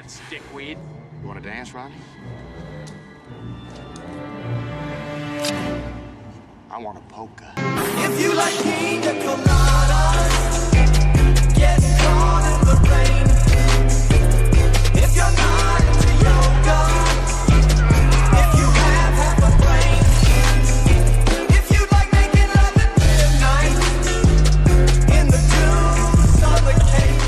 Stickweed. You want to dance, Ronnie? I want a polka. If you like pina coladas, get caught in the rain. If you're not into yoga, if you have half a brain, if you like making love at midnight in the dunes of the cave.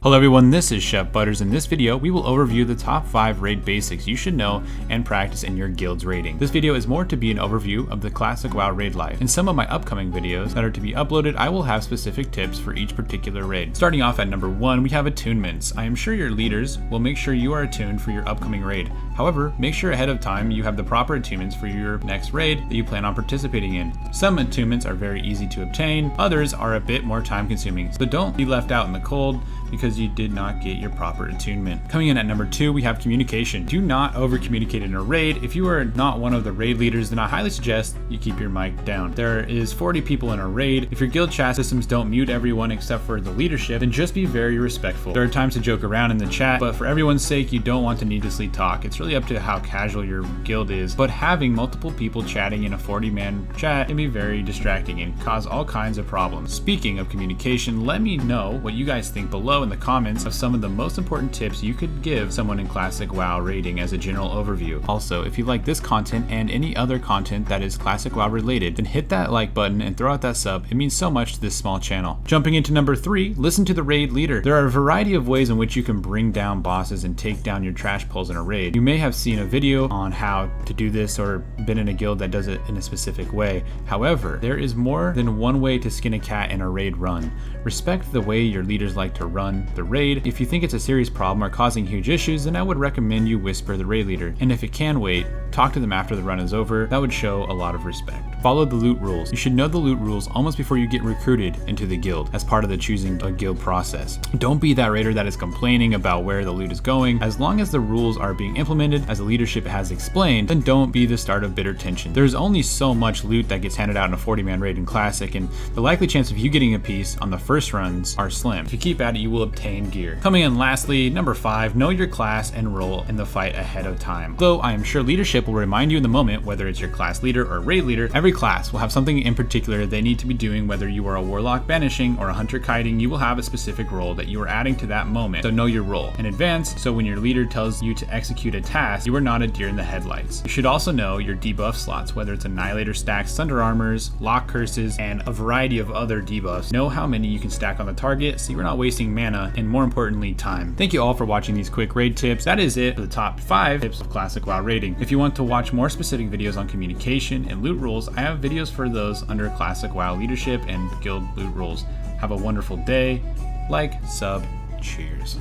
Hello everyone, this is Chef Butters. In this video, we will overview the top 5 raid basics you should know and practice in your guild's raiding. This video is more to be an overview of the classic WoW raid life. In some of my upcoming videos that are to be uploaded, I will have specific tips for each particular raid. Starting off at number 1, we have attunements. I am sure your leaders will make sure you are attuned for your upcoming raid. However, make sure ahead of time you have the proper attunements for your next raid that you plan on participating in. Some attunements are very easy to obtain, others are a bit more time consuming, so don't be left out in the cold because you did not get your proper attunement. Coming in at number 2, we have communication. Do not over communicate in a raid. If you are not one of the raid leaders, then I highly suggest you keep your mic down. There is 40 people in a raid. If your guild chat systems don't mute everyone except for the leadership, then just be very respectful. There are times to joke around in the chat, but for everyone's sake, you don't want to needlessly talk. It's really up to how casual your guild is, but having multiple people chatting in a 40-man chat can be very distracting and cause all kinds of problems. Speaking of communication, let me know what you guys think below in the comments of some of the most important tips you could give someone in classic WoW raiding as a general overview. Also, if you like this content and any other content that is classic WoW related, then hit that like button and throw out that sub. It means so much to this small channel. Jumping into number 3, listen to the raid leader. There are a variety of ways in which you can bring down bosses and take down your trash pulls in a raid. You may have seen a video on how to do this or been in a guild that does it in a specific way. However, there is more than one way to skin a cat in a raid run. Respect the way your leaders like to run the raid. If you think it's a serious problem or causing huge issues, then I would recommend you whisper the raid leader. And if it can wait, talk to them after the run is over. That would show a lot of respect. Follow the loot rules. You should know the loot rules almost before you get recruited into the guild as part of the choosing a guild process. Don't be that raider that is complaining about where the loot is going. As long as the rules are being implemented as the leadership has explained, then don't be the start of bitter tension. There's only so much loot that gets handed out in a 40-man raid in Classic, and the likely chance of you getting a piece on the first runs are slim. If you keep at it, you will obtain gear. Coming in lastly, number 5, know your class and role in the fight ahead of time. Though I am sure leadership will remind you in the moment, whether it's your class leader or raid leader, every class will have something in particular they need to be doing. Whether you are a warlock banishing or a hunter kiting, you will have a specific role that you are adding to that moment. So know your role in advance, so when your leader tells you to execute a task, you are not a deer in the headlights. You should also know your debuff slots, whether it's Annihilator stacks, Thunder Armors, Lock Curses, and a variety of other debuffs. Know how many you can stack on the target so you're not wasting mana, and more importantly, time. Thank you all for watching these quick raid tips. That is it for the top 5 tips of classic WoW raiding. If you want to watch more specific videos on communication and loot rules, I have videos for those under classic WoW leadership and guild loot rules. Have a wonderful day. Like, sub, cheers.